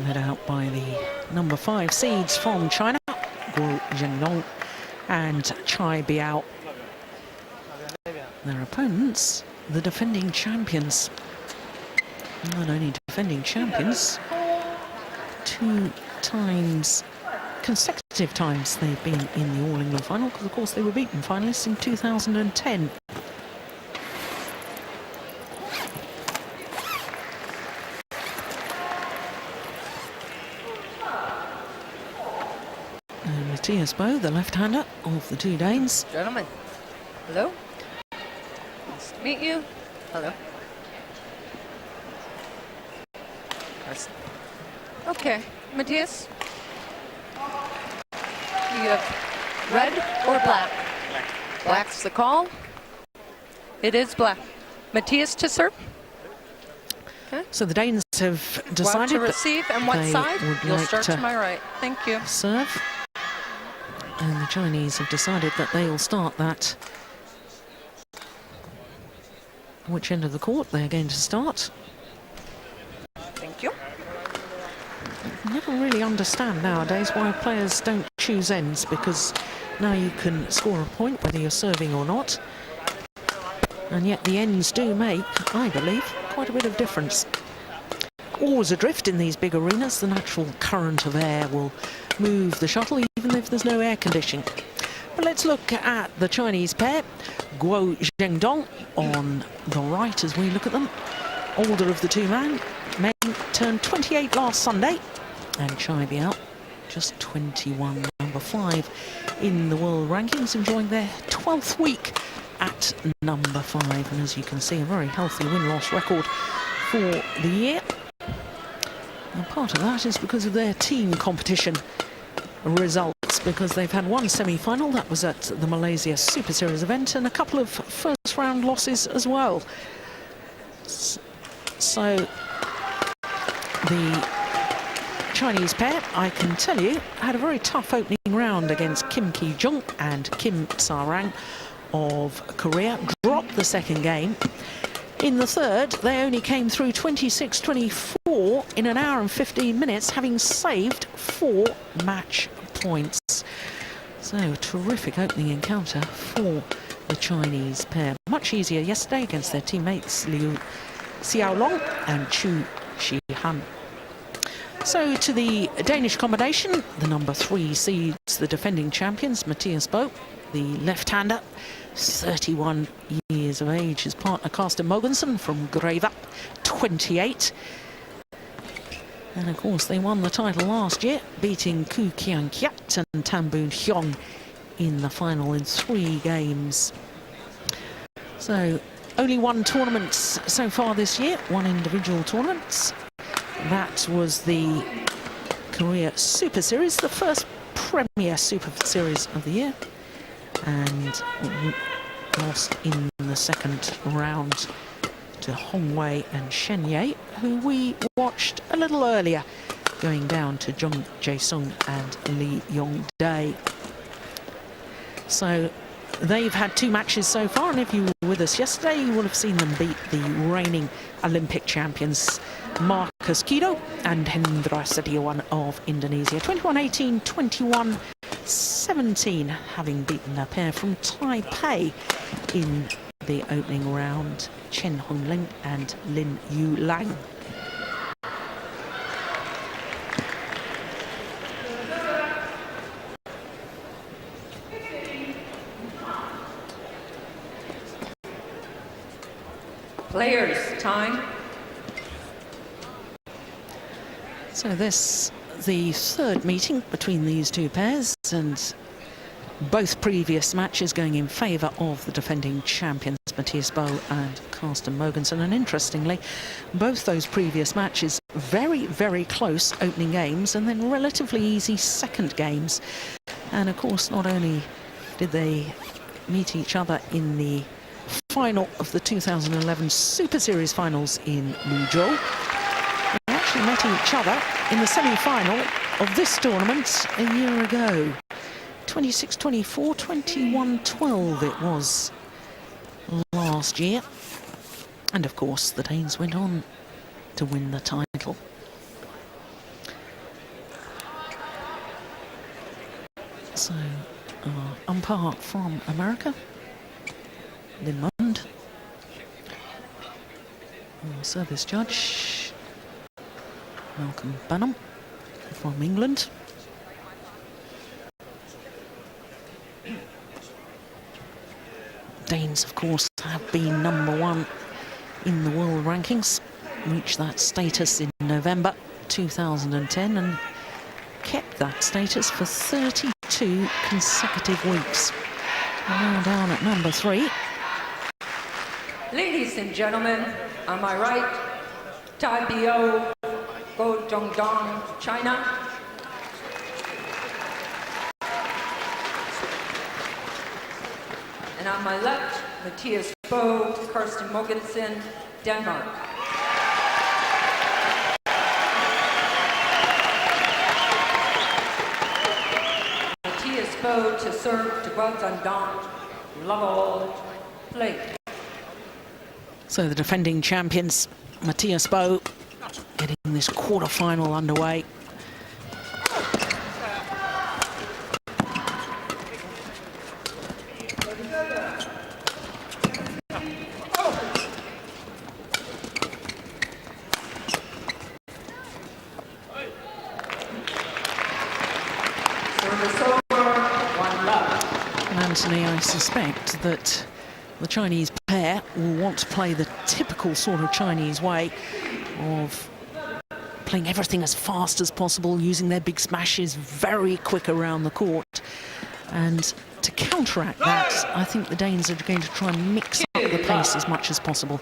led out by the number 5 seeds from China, Guo Zhendong and Biao. Their opponents, the defending champions. Not only defending champions, 2 times, consecutive times they've been in the All England final, because of course they were beaten finalists in 2010. And Mathias Boe, the left-hander of the 2 Danes. Gentlemen, hello. Nice to meet you. Hello. Carsten. Okay, Mathias. You have red or black? Black. Black's the call. It is black. Mathias to serve. Okay. So the Danes have decided to receive, and what side? You'll like start to my right. Thank you. Serve. And the Chinese have decided that they will start that. Which end of the court they're going to start. Thank you. I never really understand nowadays why players don't choose ends, because now you can score a point whether you're serving or not. And yet the ends do make, I believe, quite a bit of difference. Always adrift in these big arenas, the natural current of air will move the shuttle even if there's no air conditioning. But let's look at the Chinese pair. Guo Zhendong on the right as we look at them. Older of the 2 men, turned 28 last Sunday. And Biao, just 21, number 5 in the world rankings, enjoying their 12th week at number 5. And as you can see, a very healthy win-loss record for the year. And part of that is because of their team competition results, because they've had 1 semi-final, that was at the Malaysia Super Series event, and a couple of first-round losses as well. So the Chinese pair, I can tell you, had a very tough opening round against Kim Ki-jung and Kim Sa-rang of Korea, dropped the second game. In the third, they only came through 26-24 in an hour and 15 minutes, having saved 4 match points. So a terrific opening encounter for the Chinese pair. Much easier yesterday against their teammates Liu Xiaolong and Chu Shihan. So to the Danish combination, the number 3 seeds, the defending champions, Mathias Boe, the left-hander, 31 years of age. His partner Carsten Mogensen from Greve, 28. And of course they won the title last year, beating Koo Kian Kiat and Tan Boon Hyung in the final in 3 games. So only 1 tournament so far this year, 1 individual tournament. That was the Korea Super Series, the first Premier Super Series of the year, and lost in the second round to Hongwei and Shenye, who we watched a little earlier, going down to Jung Jae-sung and Lee Yong-dae. So they've had 2 matches so far, and if you were with us yesterday, you would have seen them beat the reigning Olympic champions Marcus Kido and Hendra Setiawan of Indonesia. 21-18, 21-17, having beaten a pair from Taipei in the opening round, Chen Hongling and Lin Yu Lang. Players, time. So this, the 3rd meeting between these 2 pairs, and both previous matches going in favour of the defending champions, Mathias Boe and Carsten Mogensen. And interestingly, both those previous matches, very, very close opening games, and then relatively easy second games. And of course, not only did they meet each other in the final of the 2011 Super Series finals in Luzhou, they actually met each other in the semi-final of this tournament a year ago. 26-24, 21-12 it was last year. And of course the Danes went on to win the title. So, umpire from America, Limond. Service judge, Malcolm Banham from England. Danes, of course, have been #1 in the world rankings, reached that status in November 2010 and kept that status for 32 consecutive weeks. Now down at #3. Ladies and gentlemen, on my right, Biao Guo Zhendong, China. And on my left, Mathias Boe Carsten Mogensen, Denmark. Mathias Boe to serve to Guo Zhendong, level play. So the defending champions, Mathias Boe, getting this quarter-final underway. Anthony, I suspect that the Chinese pair will want to play the typical sort of Chinese way of playing everything as fast as possible, using their big smashes very quick around the court. And to counteract that, I think the Danes are going to try and mix up the pace as much as possible.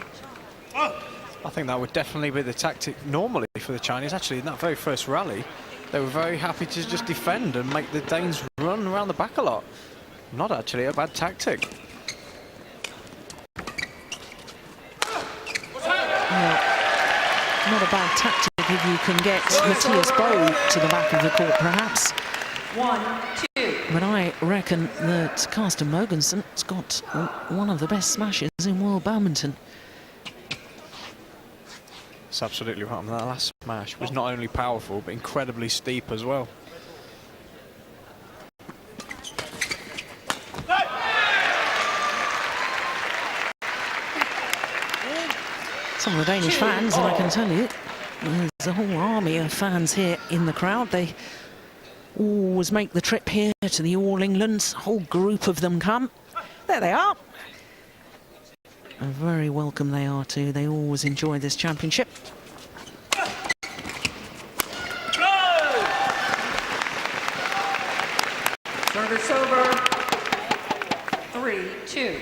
I think that would definitely be the tactic normally for the Chinese. Actually, in that very first rally, they were very happy to just defend and make the Danes run around the back a lot. Not actually a bad tactic. Well, not a bad tactic if you can get Mathias Boe to the back of the court, perhaps. 1-2. But I reckon that Carsten Mogensen's got one of the best smashes in world badminton. That's absolutely right. That last smash was not only powerful, but incredibly steep as well. Some of the Danish fans, and I can tell you, there's a whole army of fans here in the crowd. They always make the trip here to the All England. A whole group of them come. There they are. And very welcome they are too. They always enjoy this championship. Service over. 3-2.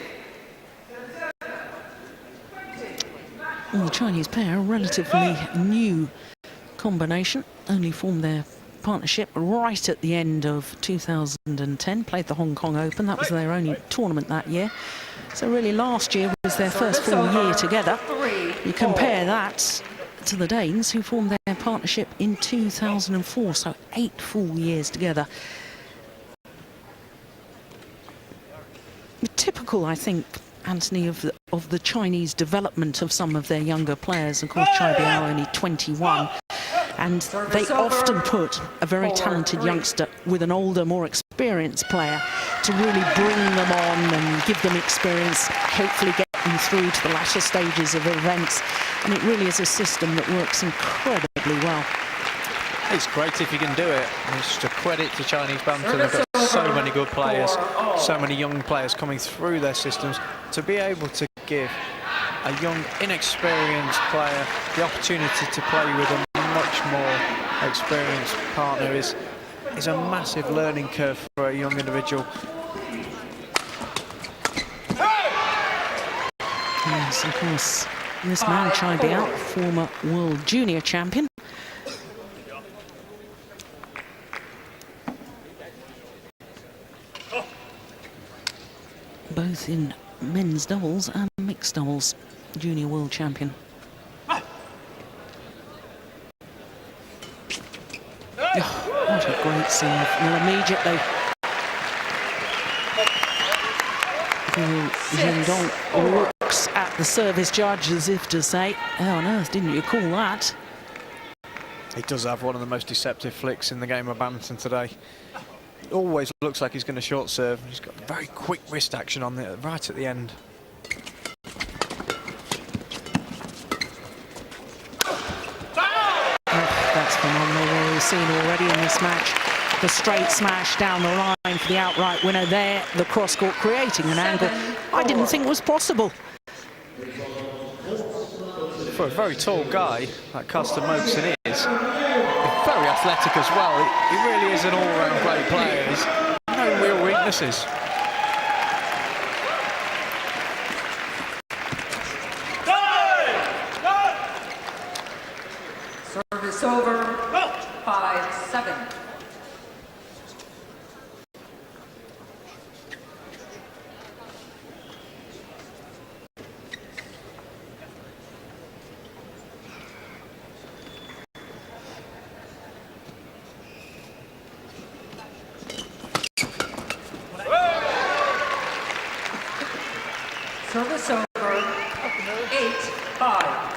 Well, the Chinese pair, a relatively new combination, only formed their partnership right at the end of 2010, played the Hong Kong Open. That was their only tournament that year. So really last year was their first full year together. You compare that to the Danes, who formed their partnership in 2004, so 8 full years together. Typical, I think, Anthony, of the Chinese development of some of their younger players. Of course, Chai Biao only 21, and they often put a very talented youngster with an older, more experienced player to really bring them on and give them experience, hopefully get them through to the latter stages of events. And it really is a system that works incredibly well. It's great if you can do it. And it's just a credit to Chinese badminton. They've got so many good players, so many young players coming through their systems. To be able to give a young, inexperienced player the opportunity to play with a much more experienced partner is a massive learning curve for a young individual. Yes, of course. This man, Chai Biao, former world junior champion. Both in men's doubles and mixed doubles, junior world champion. Oh, what a great serve. Well, immediately, Guo Zhendong looks at the service judge as if to say, how on earth didn't you call that? He does have one of the most deceptive flicks in the game of badminton today. always looks like he's going to short serve. He's got very quick wrist action on the right at the end. That's phenomenal. We've seen already in this match the straight smash down the line for the outright winner there. The cross court creating an angle I didn't think was possible. For a very tall guy like Carsten Mogensen is, very athletic as well. He really is an all-round great player. He's no real weaknesses. Service over, 5-7. Service over, 8-5.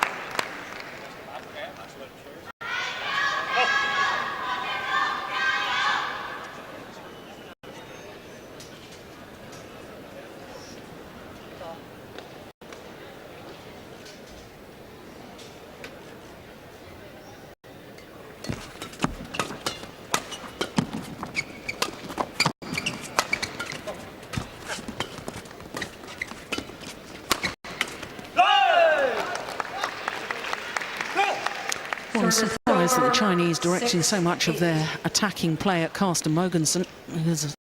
Well, I'm surprised that the Chinese directing so much of their attacking play at Carsten Mogensen, because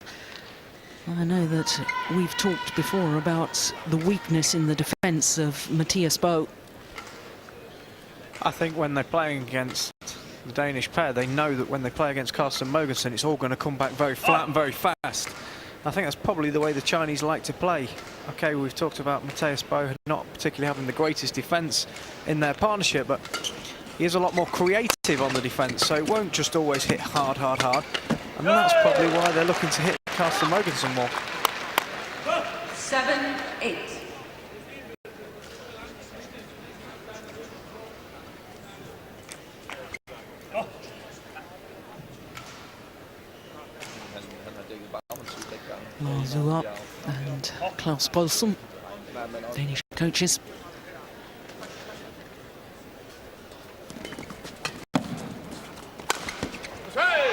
I know that we've talked before about the weakness in the defence of Mathias Boe. I think when they're playing against the Danish pair, they know that when they play against Carsten Mogensen, it's all going to come back very flat and very fast. I think that's probably the way the Chinese like to play. Okay, we've talked about Mathias Boe not particularly having the greatest defence in their partnership, but he is a lot more creative on the defence, so it won't just always hit hard, hard, hard. And that's probably why they're looking to hit Carsten Mogensen more. 7-8. Zhu up and Klaus Poulsen, Danish coaches.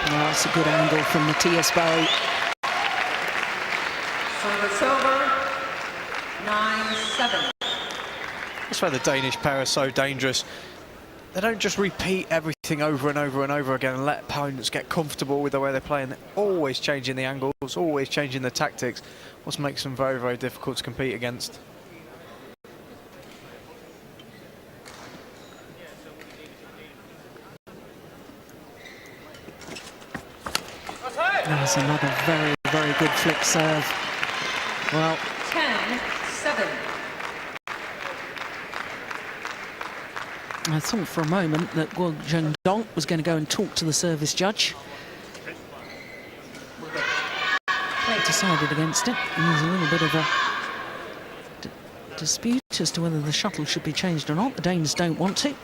That's a good angle from Mathias Boe. Service over, 9-7. That's why the Danish pair are so dangerous. They don't just repeat everything over and over and over again and let opponents get comfortable with the way they're playing. They're always changing the angles, always changing the tactics, what makes them very, very difficult to compete against. There's another very, very good flick serve. Well, 10-7. I thought for a moment that Guo Zhendong was going to go and talk to the service judge. He decided against it. And there's a little bit of a dispute as to whether the shuttle should be changed or not. The Danes don't want to.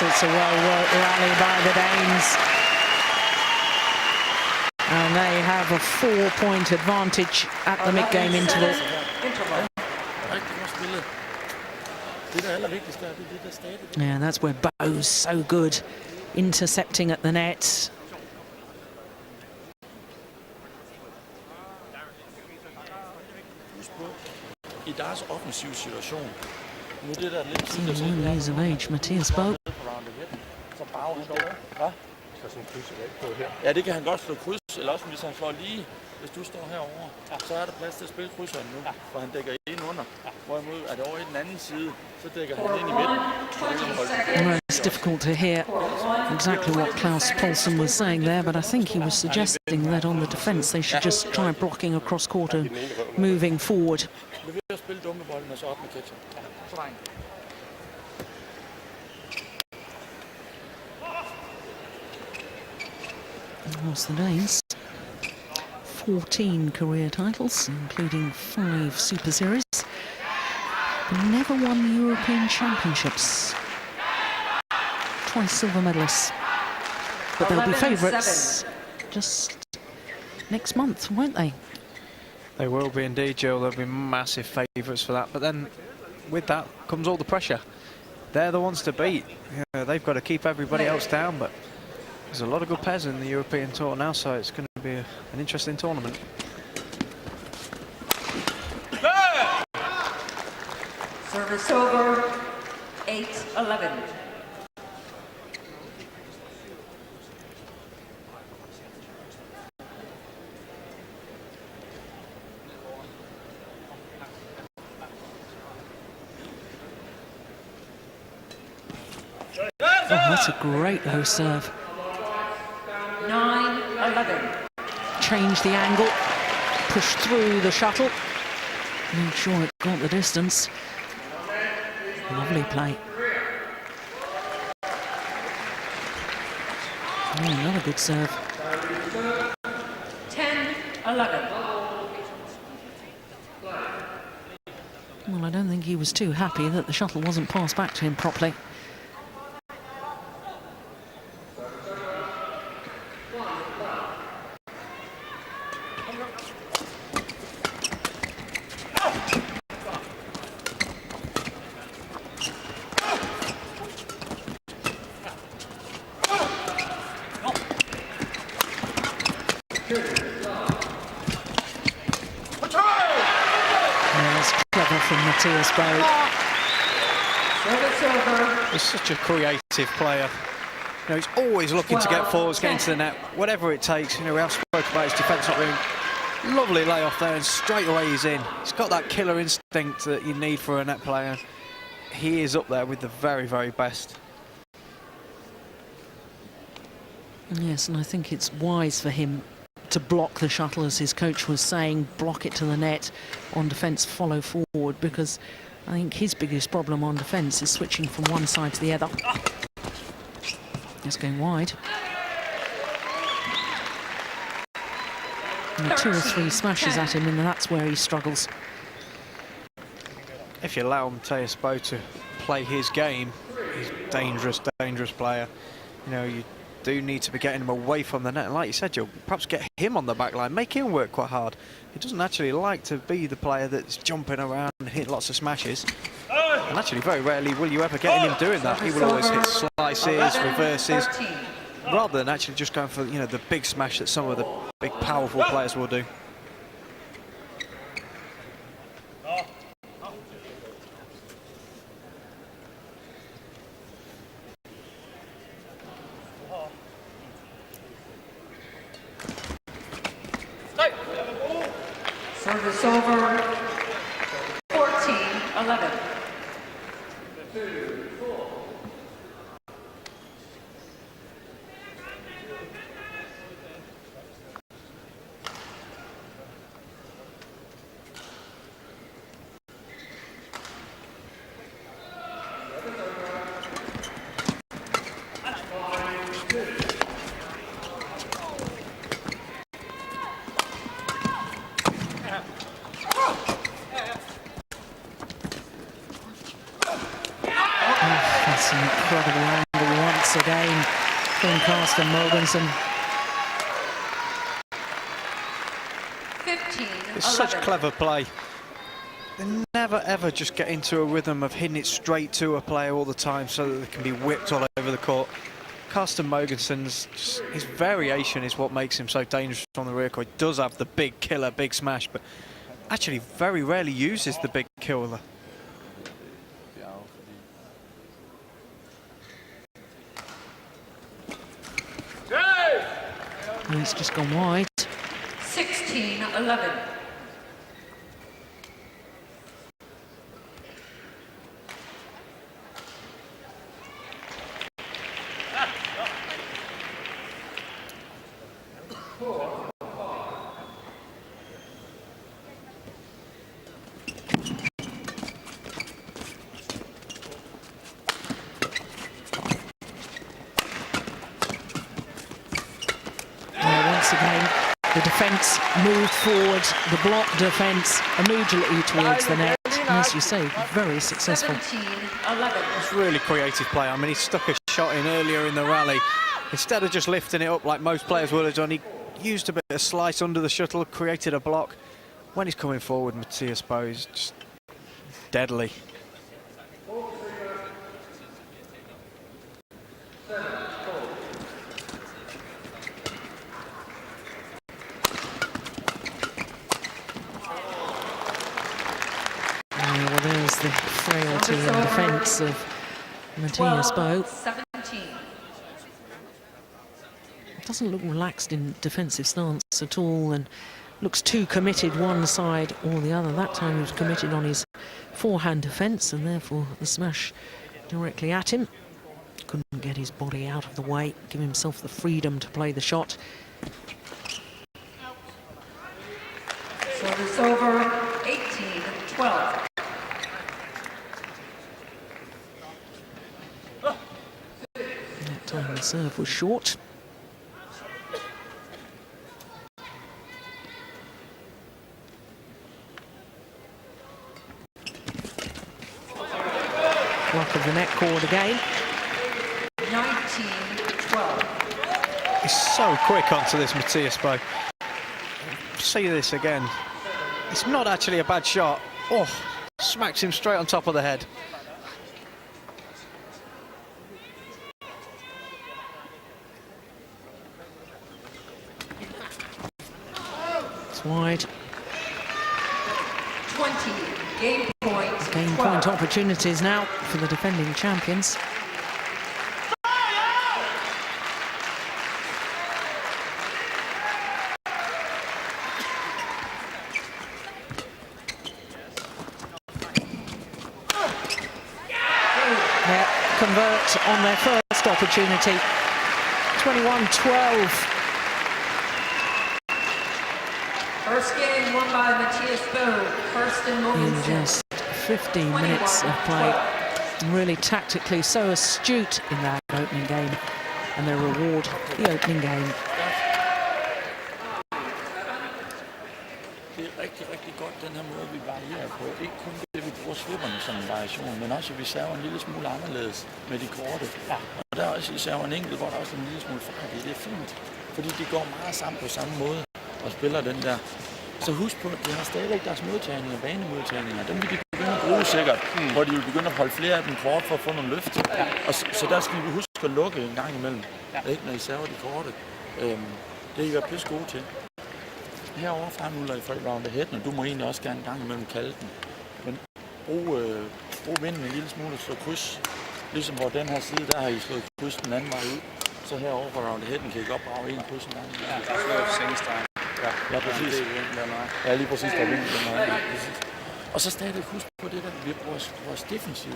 It's a well-worked rally by the Danes. And they have a 4-point advantage at the mid-game interval. Yeah, that's where Bo's so good, intercepting at the net. Years of age, Mathias Boe. Ja, det kan han godt slå kryds, eller også hvis han slår lige, hvis du står herovre, så er der plads til at spille krydseren nu, for han dækker ind under. Hvorimod er det over i den anden side, så dækker han ind i midten. Så det kan holde den. Well, it's difficult to hear exactly what Klaus Poulsen was saying there, but I think he was suggesting that on the defence they should just try blocking across court and moving forward. Lever at spille dumpebolden og så op med ketchup. What's the Danes? 14 career titles, including 5 Super Series. But never won the European Championships. Twice silver medalists. But they'll be favourites just next month, won't they? They will be indeed, Jill. They'll be massive favourites for that. But then with that comes all the pressure. They're the ones to beat. You know, they've got to keep everybody else down, but there's a lot of good pairs in the European Tour now, so it's going to be an interesting tournament. Service over, 8-11. Oh, that's a great low serve. 9-11. Change the angle, push through the shuttle. Make sure it got the distance. Lovely play. Oh, another good serve. 10-11. Well, I don't think he was too happy that the shuttle wasn't passed back to him properly. Mathias Boe. He's such a creative player. You know, he's always looking to get forwards, get into the net, whatever it takes. You know, we have spoken about his defence not being lovely layoff there, and straight away he's in. He's got that killer instinct that you need for a net player. He is up there with the very, very best. Yes, and I think it's wise for him to block the shuttle, as his coach was saying, block it to the net, on defence follow forward, because I think his biggest problem on defence is switching from one side to the other. It's going wide. And 2 or 3 smashes at him, and that's where he struggles. If you allow Mathias Boe to play his game, he's a dangerous, dangerous player. You know, you do need to be getting him away from the net, and like you said, you'll perhaps get him on the back line, make him work quite hard. He doesn't actually like to be the player that's jumping around and hitting lots of smashes, and actually very rarely will you ever get him doing that. He will always hit slices, reverses, rather than actually just going for, you know, the big smash that some of the big powerful players will do. Service over, 14-11. That's an incredible angle once again from Carsten Mogensen. 15-11. It's such clever play. They never ever just get into a rhythm of hitting it straight to a player all the time so that they can be whipped all over the court. Carsten Mogensen's, his variation is what makes him so dangerous on the rear court. He does have the big killer, big smash, but actually very rarely uses the big killer. And it's just gone wide. 16-11. Once again, the defence moved forward, the block defence immediately towards the net. And as you say, very successful. 17-11. It's really creative play. I mean, he stuck a shot in earlier in the rally. Instead of just lifting it up like most players would have done, he used a bit of slice under the shuttle, created a block. When he's coming forward, Mathias Boe is just deadly. Well, there's the frailty and defence of Mathias Boe. 17. Doesn't look relaxed in defensive stance at all, and looks too committed one side or the other. That time he was committed on his forehand defence, and therefore the smash directly at him. Couldn't get his body out of the way, give himself the freedom to play the shot. Service over, 18-12. That time the serve was short. Block of the net cord again. 19-12. He's so quick onto this Mathias Boe. See this again. It's not actually a bad shot. Oh, smacks him straight on top of the head. It's wide. 20. Game point. Game 12. point opportunities now for the defending champions. Yeah, convert on their first opportunity. 21-12. First game won by Mathias Boe Carsten In Mogensen. just 15 minutes of play. Really tactically so astute in that opening game. And they reward the opening game. Det er rigtig, rigtig godt, den her måde, vi varierer på. Ikke kun det, vi bruger svipperne som en variation, men også, at vi server en lille smule anderledes med de korte. Ja. Og der er også i server en enkelt, hvor der er også en lille smule fart i. Det er fint, fordi de går meget sammen på samme måde og spiller den der. Så husk på, at de har stadigvæk deres modtagninger, banemodtagninger. Dem vil de begynde at bruge sikkert, hvor de vil begynde at holde flere af dem kort for at få nogle løft. Ja. Og så der skal vi huske at lukke en gang imellem, ikke, når I server de korte. Det er I være pisse gode til. Herovre fremruller I for round ahead, og du må egentlig også gerne en gang imellem kalde den. Men brug vinden en lille smule og slå kryds. Ligesom hvor den her side, der har I slået kryds den anden vej ud. Så herovre fra round ahead kan I godt brage en kryds en gang. Ja, der er slået sengestregen. Ja, præcis. Ja, lige præcis, der er vinden den vej. Og så stadig husk på det der, vi bruger vores defensiv.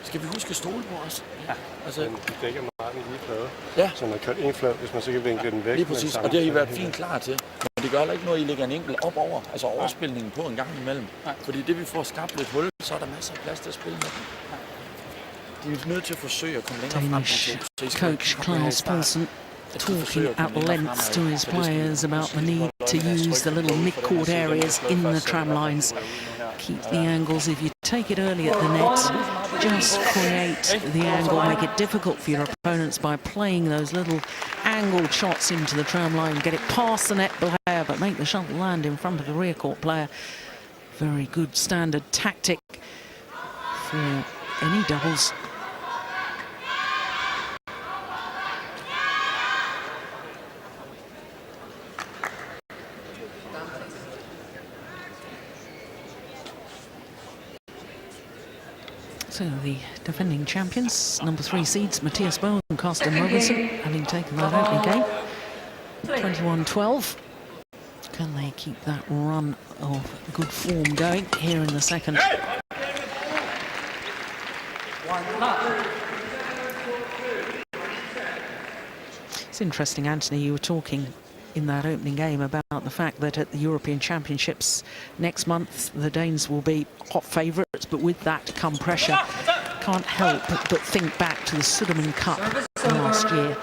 Skal vi huske at stole på os? Ja. Altså, Men de dækker meget den lige flade. Ja. Så man kan en flad, hvis man så kan vinkle den væk. Lige præcis, og det har I været fint klar til. Men det gør heller ikke noget, I lægger en enkelt op over, altså overspilningen på en gang imellem. Nej. Fordi det vi får skabt lidt hul, så er der masser af plads til at spille med dem. De er nødt til at forsøge at komme længere frem. Danish coach Klaus Poulsen talking at length to his players about the need to use the little mid-court areas in the tram lines. Keep the angles. If you take it early at the net, just create the angle, make it difficult for your opponents by playing those little angled shots into the tram line. Get it past the net player, but make the shuttle land in front of the rear court player. Very good standard tactic for any doubles. So the defending champions, number 3 seeds, Mathias Boe and Carsten Mogensen, having taken that opening game. 21-12. Can they keep that run of good form going here in the second? It's interesting, Anthony, you were talking in that opening game about the fact that at the European Championships next month, the Danes will be hot favourites, but with that come pressure. Can't help but think back to the Sudirman Cup last year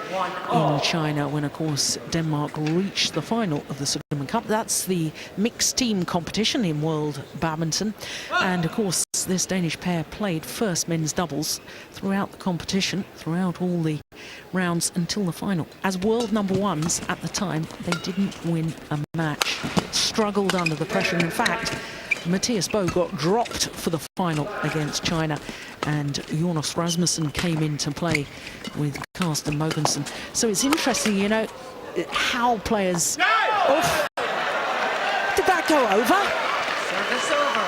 in China, when, of course, Denmark reached the final of the Sudirman Cup. That's the mixed team competition in world badminton. And, of course, this Danish pair played first men's doubles throughout the competition, throughout all the rounds until the final. As world number ones at the time, they didn't win a match. Struggled under the pressure. In fact, Mathias Boe got dropped for the final against China, and Jonas Rasmussen came in to play with Carsten Mogensen. So it's interesting, you know, how players... Oh, did that go over? Service over.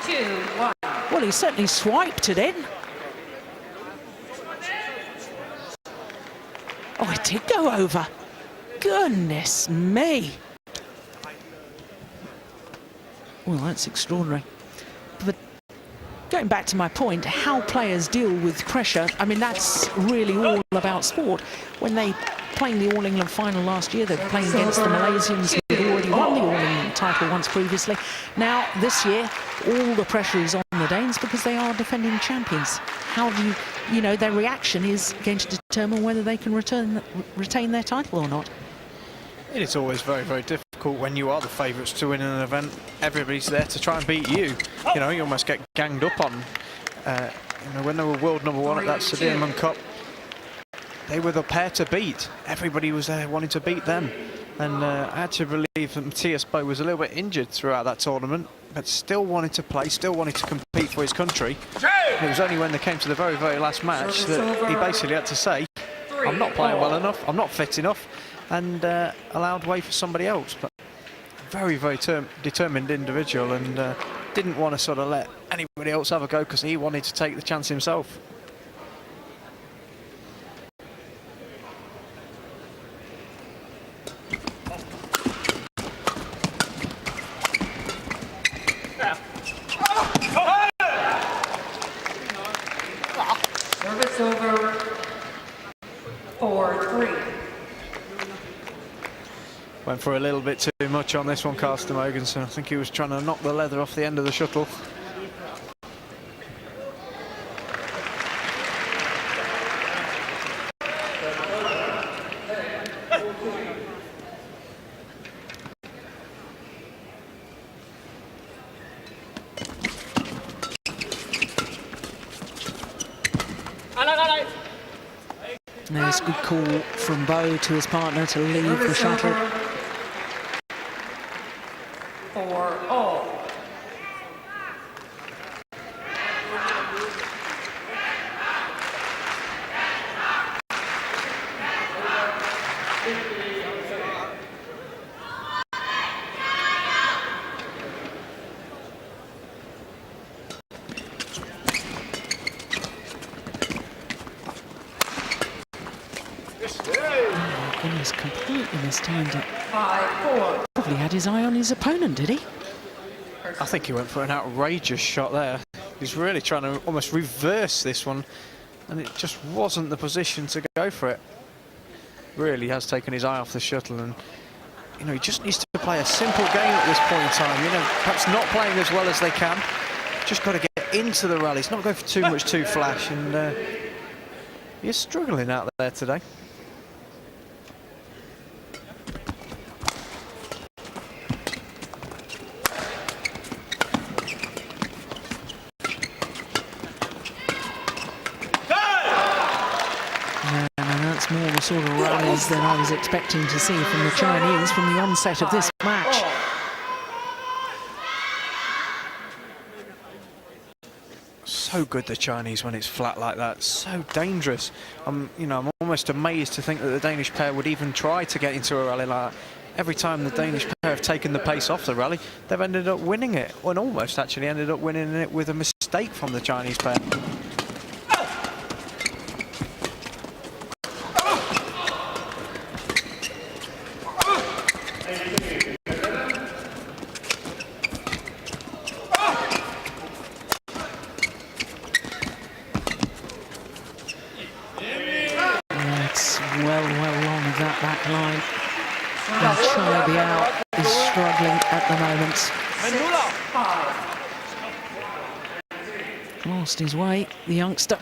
2-1. Well, he certainly swiped it in. Oh, it did go over. Goodness me. Well, that's extraordinary. But going back to my point, how players deal with pressure, I mean, that's really all about sport. When they playing the All England final last year, they were playing against the Malaysians who had already won the All England title once previously. Now, this year, all the pressure is on the Danes because they are defending champions. How do you know, their reaction is going to determine whether they can retain their title or not. It is always very, very difficult when you are the favourites to win an event. Everybody's there to try and beat you. You know, you almost get ganged up on. You know, when they were world number one at that Sudirman Cup, they were the pair to beat. Everybody was there wanting to beat them. And I had to believe that Mathias Boe was a little bit injured throughout that tournament, but still wanted to play, still wanted to compete for his country. And it was only when they came to the very, very last match that he basically had to say, I'm not playing well enough, I'm not fit enough, and allowed way for somebody else. But very, very determined individual, and didn't want to sort of let anybody else have a go because he wanted to take the chance himself. Service over. 4-3. Went for a little bit too much on this one, Carsten Mogensen. I think he was trying to knock the leather off the end of the shuttle. There's a good call from Boe to his partner to leave the shuttle. 4-all. Goodness, completely mistimed it. 5-4. Probably had his eye on his opponent, did he? I think he went for an outrageous shot there. He's really trying to almost reverse this one, and it just wasn't the position to go for it. Really has taken his eye off the shuttle, and you know, he just needs to play a simple game at this point in time. You know, perhaps not playing as well as they can. Just got to get into the rallies, not go for too much too flash, and he's struggling out there today. More the sort of rallies than I was expecting to see from the Chinese from the onset of this match. So good, the Chinese, when it's flat like that. So dangerous. You know, I'm almost amazed to think that the Danish pair would even try to get into a rally like that. Every time the Danish pair have taken the pace off the rally, they've ended up winning it, and almost actually ended up winning it with a mistake from the Chinese pair. well long of that back line. And Chai Biao is struggling at the moment. Lost his way, the youngster.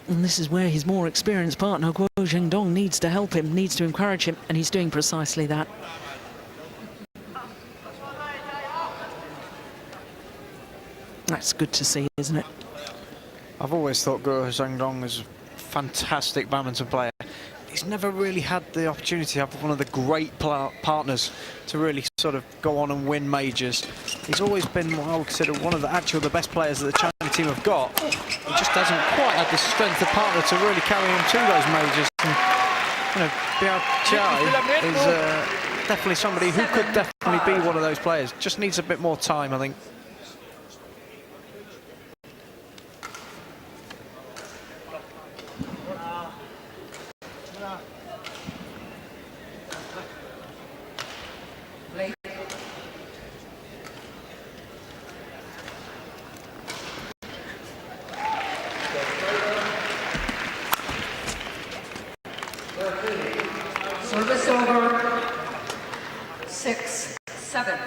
And this is where his more experienced partner, Guo Zhendong, needs to help him, needs to encourage him, and he's doing precisely that. That's good to see, isn't it? I've always thought Guo Zhendong is a fantastic badminton player. He's never really had the opportunity to have one of the great partners to really sort of go on and win majors. He's always been what I would consider one of the best players that the China team have got. He just hasn't quite had the strength of partner to really carry him to those majors. And, you know, Biao Chai is definitely somebody who could definitely be one of those players. Just needs a bit more time, I think. Service over. 6-7.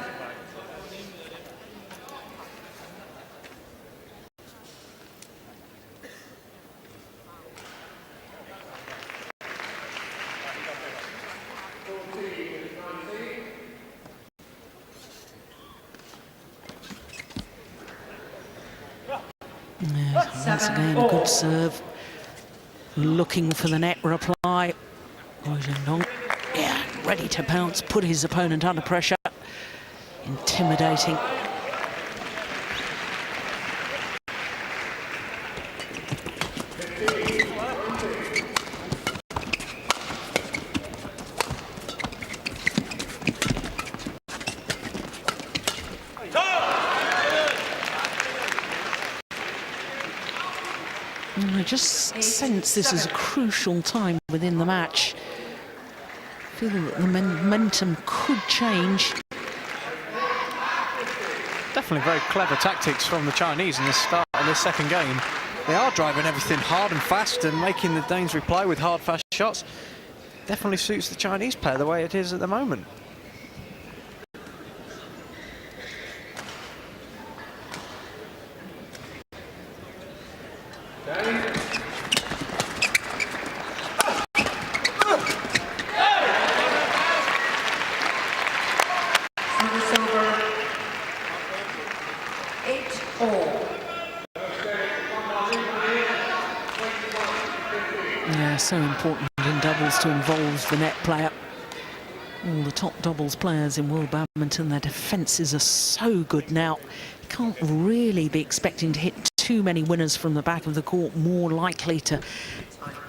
Once again, a good serve. Looking for the net reply. Guo Zhendong, yeah, ready to pounce, put his opponent under pressure. Intimidating. I just sense this is a crucial time within the match. I feel that the momentum could change. Definitely very clever tactics from the Chinese in the start of this second game. They are driving everything hard and fast and making the Danes reply with hard, fast shots. Definitely suits the Chinese pair the way it is at the moment. Yeah, so important in doubles to involve the net player. All the top doubles players in world badminton, their defences are so good now. You can't really be expecting to hit too many winners from the back of the court, more likely to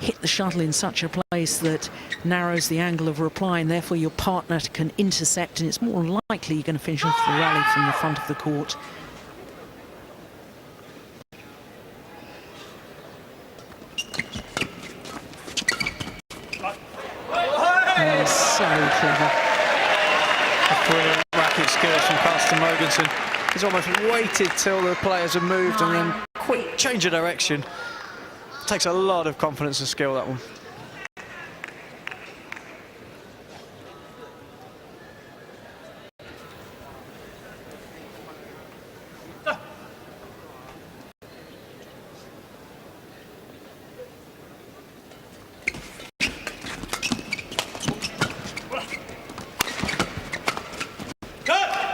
hit the shuttle in such a place that narrows the angle of reply, and therefore your partner can intercept, and it's more likely you're going to finish off the rally from the front of the court. Oh, so clever. Brilliant racket skills from Carsten Mogensen. He's almost waited till the players have moved and then quick change of direction. Takes a lot of confidence and skill, that one.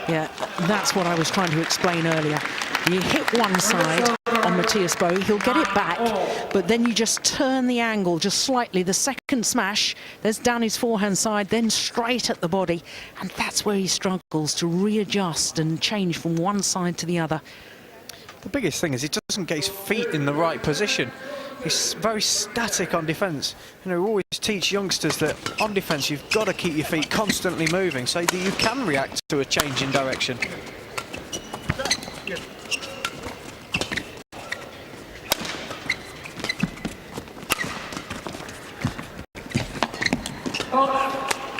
Yeah, that's what I was trying to explain earlier. You hit one side on Mathias Boe, he'll get it back, but then you just turn the angle just slightly. The second smash, there's down his forehand side, then straight at the body, and that's where he struggles to readjust and change from one side to the other. The biggest thing is he doesn't get his feet in the right position. He's very static on defence. You know, we always teach youngsters that on defence you've got to keep your feet constantly moving so that you can react to a change in direction.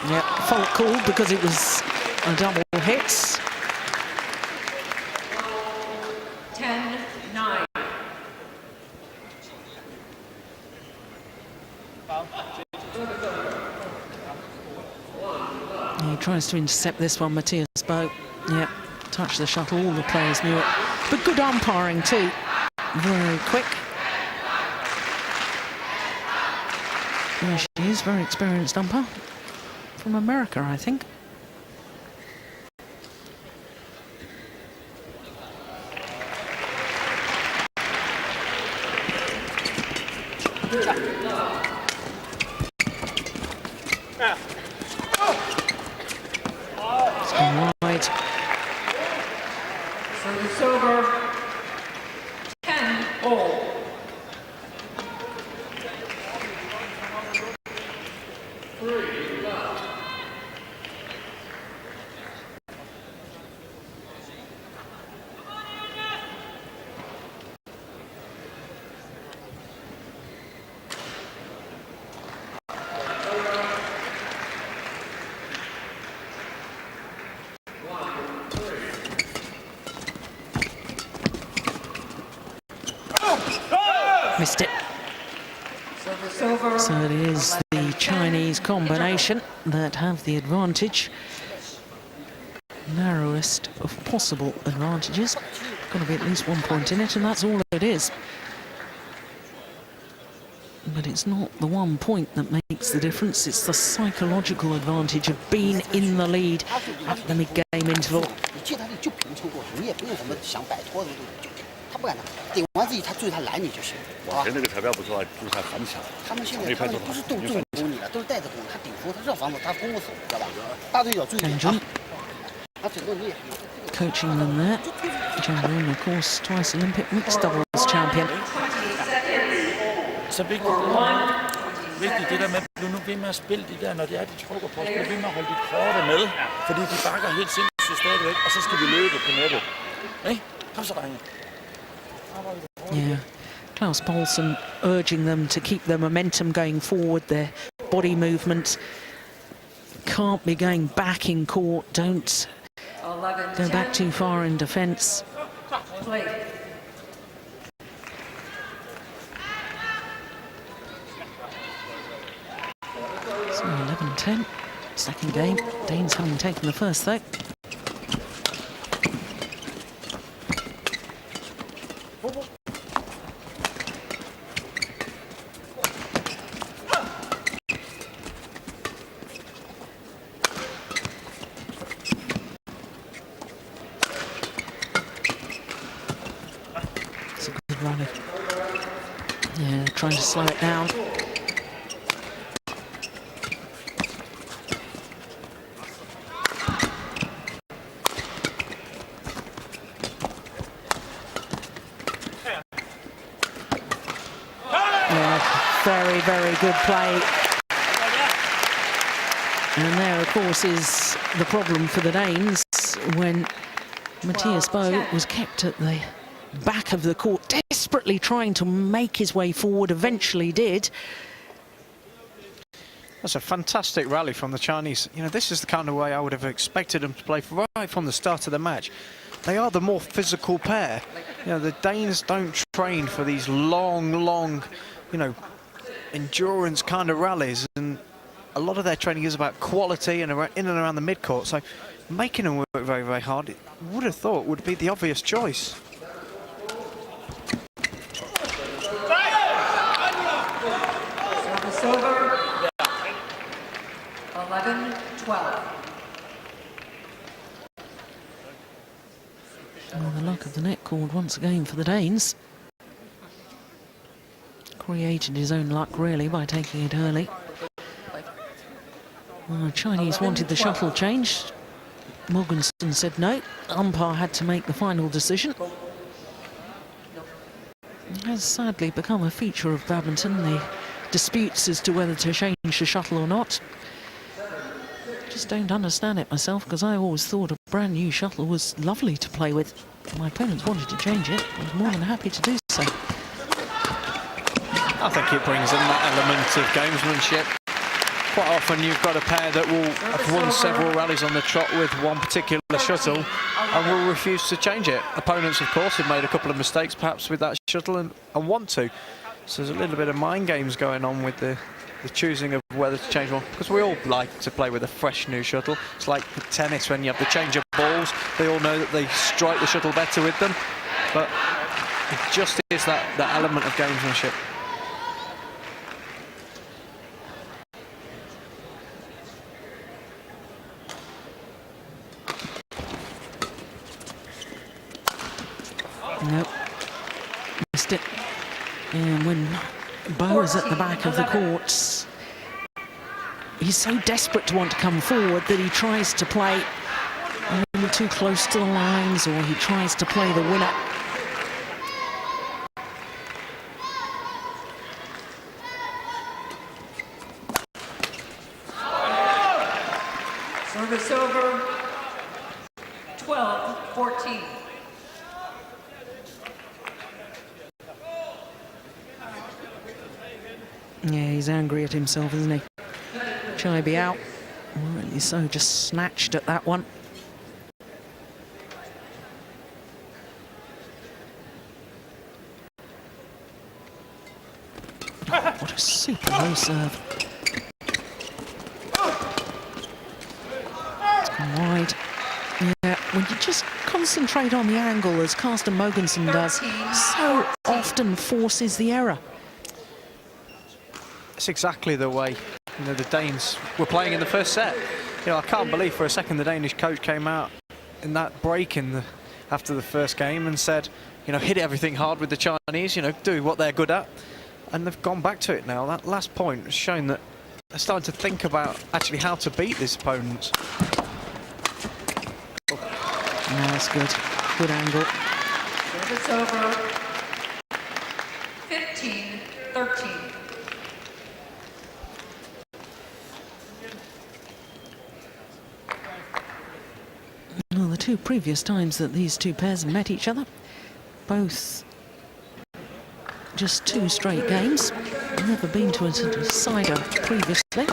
Yeah, fault called because it was a double hit. 10-9. He tries to intercept this one, Mathias Boe. Yeah, touched the shuttle, all the players knew it. But good umpiring too, very quick. There she is, very experienced umpire. From America, I think. It's gone wide. Service over. 10 all. Missed it. So it is the Chinese combination that have the advantage. Narrowest of possible advantages. Got to be at least 1 point in it, and that's all it is. But it's not the 1 point that makes the difference, it's the psychological advantage of being in the lead at the mid-game interval. 他不敢的，顶完自己，他注意他拦你就行。往前那个彩票不错，注意他反抢。他们现在他们不是动攻你了，都是带着攻，他顶出，他绕防守，他攻不死，知道吧？大队要注意啊。他整个你也。Coaching them there. Zhendong, of course, twice Olympic mixed doubles champion. Så vigtigt det der med, at blive nu ved med at spille de der, når det er, de trykker på os, blive ved med at holde de korte med, fordi de bakker helt sindssygt stadigvæk, og så skal vi løbe på nettet. Hey, kom så, drenge. Yeah, Klaus Poulsen urging them to keep their momentum going forward, their body movement. Can't be going back in court, don't go back too far in defence. So 11-10, second game. Danes having taken the first though. Rally. Yeah, trying to slow it down. Yeah, very, very good play. And there, of course, is the problem for the Danes when Mathias Boe was kept at the back of the court, desperately trying to make his way forward, eventually did. That's a fantastic rally from the Chinese. You know, this is the kind of way I would have expected them to play right from the start of the match. They are the more physical pair. You know, the Danes don't train for these long, you know, endurance kind of rallies, and a lot of their training is about quality and in and around the mid-court, so making them work very, very hard, it would have thought would be the obvious choice. Service over. 11-12. Well, the luck of the net called once again for the Danes. Created his own luck, really, by taking it early. Well, the Chinese wanted the shuttle changed. Mogensen said no. Umpire had to make the final decision. It has sadly become a feature of badminton, the disputes as to whether to change the shuttle or not. Just don't understand it myself, because I always thought a brand new shuttle was lovely to play with. My opponents wanted to change it. I was more than happy to do so. I think it brings in that element of gamesmanship. Quite often you've got a pair that will have won several rallies on the trot with one particular shuttle and will refuse to change it. Opponents, of course, have made a couple of mistakes perhaps with that shuttle and want to. So there's a little bit of mind games going on with the the choosing of whether to change one, because we all like to play with a fresh new shuttle. It's like tennis when you have the change of balls. They all know that they strike the shuttle better with them, but it just is that element of gamesmanship. Nope. Missed it. And when Boe is at the back of the courts, he's so desperate to want to come forward that he tries to play a little too close to the lines, or he tries to play the winner. Service over. 12-14. Yeah, he's angry at himself, isn't he? Biao, really so, just snatched at that one. What a super low serve. It's gone wide. Yeah, when you just concentrate on the angle, as Carsten Mogensen does, so often forces the error. It's exactly the way, you know, the Danes were playing in the first set. You know, I can't believe for a second the Danish coach came out in that break after the first game and said, you know, hit everything hard with the Chinese, you know, do what they're good at. And they've gone back to it now. That last point has shown that they're starting to think about actually how to beat these opponents. Oh, that's good. Good angle. Service over. 15-13. Well, the two previous times that these two pairs have met each other, both just two straight games. Never been to a decider previously.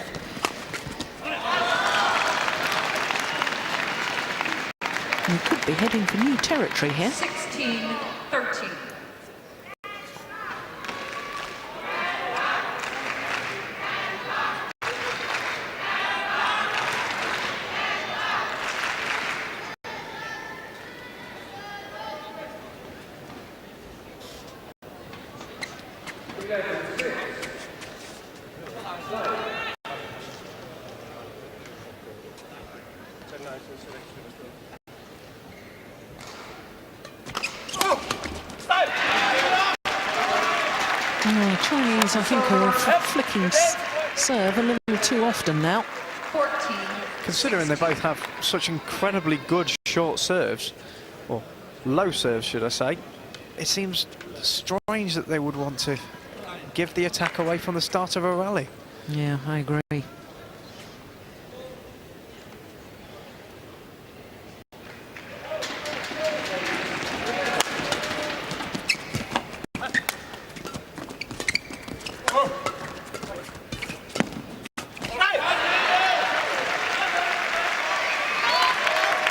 We could be heading for new territory here. 16-13. Chinese, I think, are flicking serve a little too often now. 14. Considering they both have such incredibly good short serves, or low serves, should I say, it seems strange that they would want to give the attack away from the start of a rally. Yeah, I agree.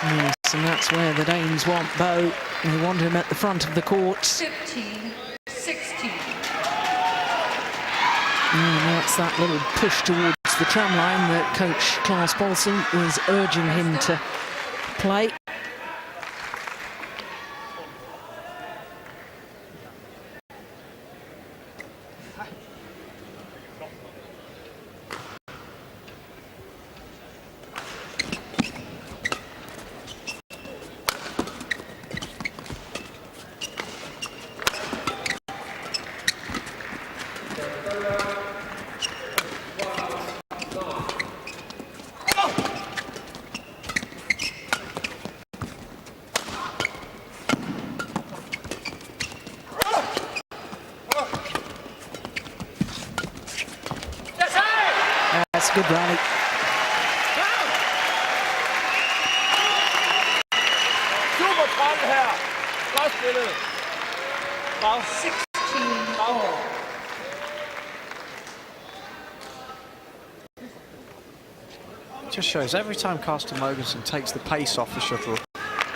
Yes, and that's where the Danes want Boe. They want him at the front of the court. 15-16. And that's that little push towards the tramline that coach Klaus Paulsen was urging him to play. That's a good rally. Super 13 her. Godt spillet. Bravo. 16. Bravo. It just shows every time Carsten Mogensen takes the pace off the shuttle,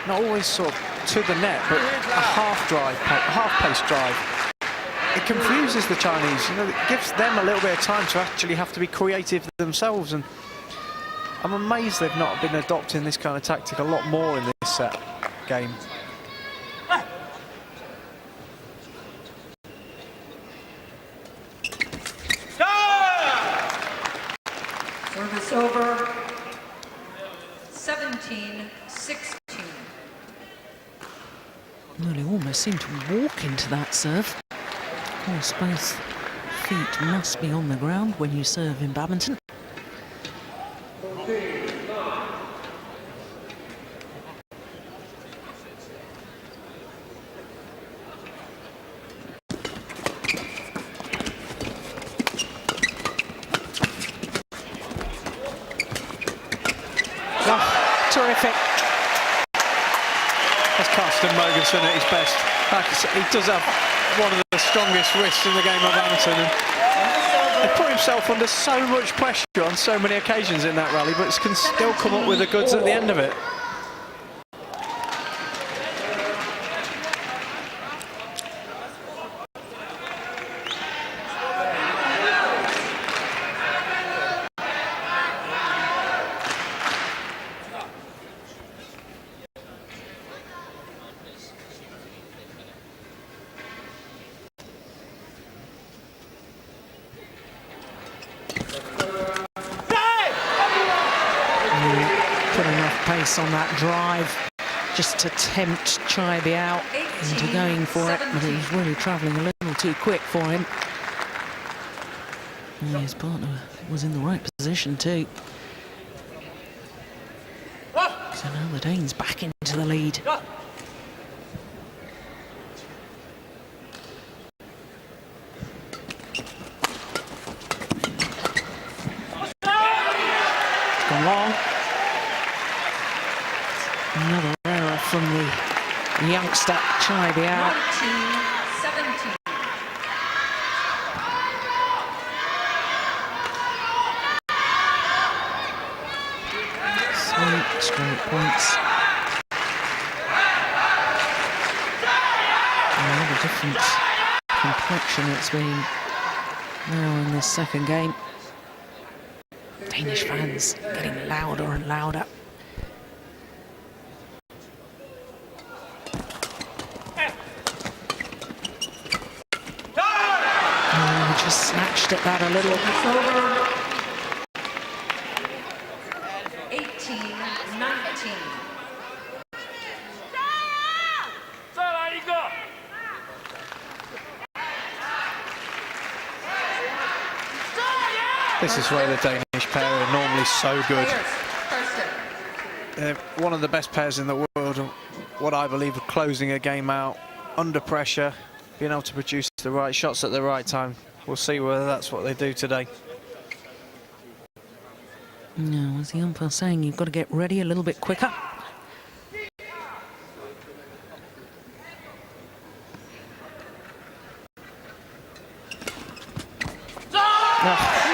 not always sort of to the net, but a half-pace drive, it confuses the Chinese. You know, it gives them a little bit of time to actually have to be creative themselves, and I'm amazed they've not been adopting this kind of tactic a lot more in this set game. Service over. 17-16. Well, he almost seemed to walk into that serve. Of course, both feet must be on the ground when you serve in badminton. Oh, terrific. That's Carsten Mogensen at his best. He does have one of the strongest wrists in the game of badminton, and he put himself under so much pressure on so many occasions in that rally, but can still come up with the goods at the end of it. On that drive, just to tempt Chai Biao into going for it, but he was really travelling a little too quick for him. And his partner was in the right position too. So now the Danes back into the lead. It's gone long. Another error from the youngster, Chai Biao. 19-17. Sweet straight points. Another different complexion it's been now in this second game. Danish fans getting louder and louder. Just snatched at that a little. 18-19. This is where the Danish pair are normally so good. They're one of the best pairs in the world, and what I believe of closing a game out under pressure, being able to produce the right shots at the right time. We'll see whether that's what they do today. No, as the umpire saying, you've got to get ready a little bit quicker. Oh,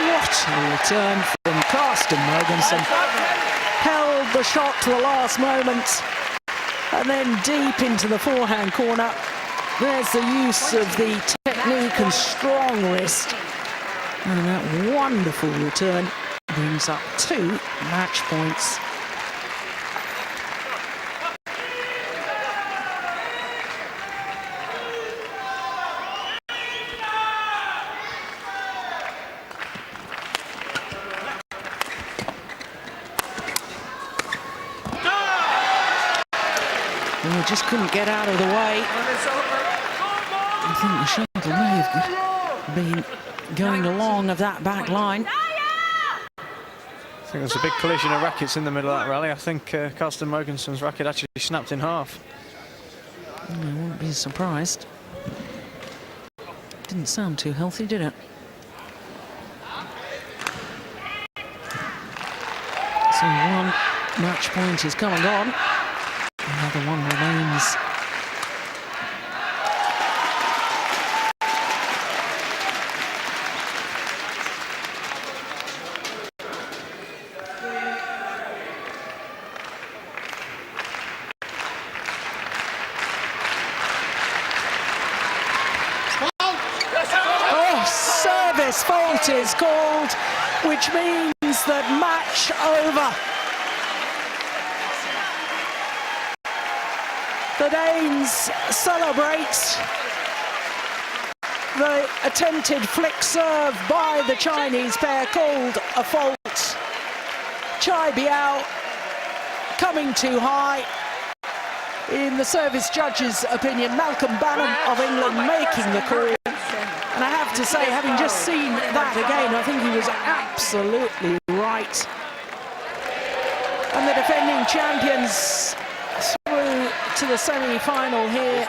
what a return from Carsten Mogensen. Held the shot to the last moment, and then deep into the forehand corner. There's the use of the technique and strong wrist. And that wonderful return brings up 2 match points. Well, just couldn't get out of the way. I think the shuttle may have been going along of that back line. I think there's a big collision of rackets in the middle of that rally. I think Carsten Mogensen's racket actually snapped in half. I wouldn't be surprised. Didn't sound too healthy, did it? So 1 match point is come and gone. Another one remains. fault is called, which means that match over. The Danes celebrate the attempted flick serve by the Chinese pair, called a fault. Chai Biao coming too high. In the service judge's opinion, Malcolm Banham of England making the call. And I have to say, having just seen that again, I think he was absolutely right. And the defending champions through to the semi-final here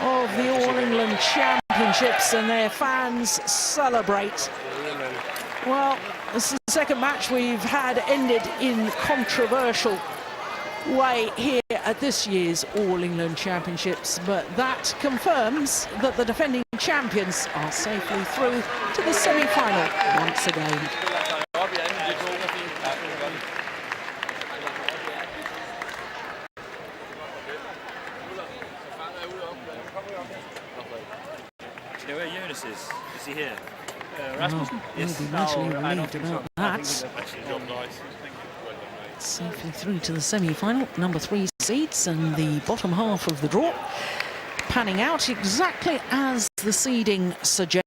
of the All England Championships, and their fans celebrate. Well, this is the second match we've had ended in controversial way here at this year's All England Championships, but that confirms that the defending champions are safely through to the semi-final once again. Do you know where Yonex is? Is he here? Rasmussen? Yes. We'll be mightily relieved about that. Safely through to the semi-final, number 3 seeds, and the bottom half of the draw panning out exactly as the seeding suggests.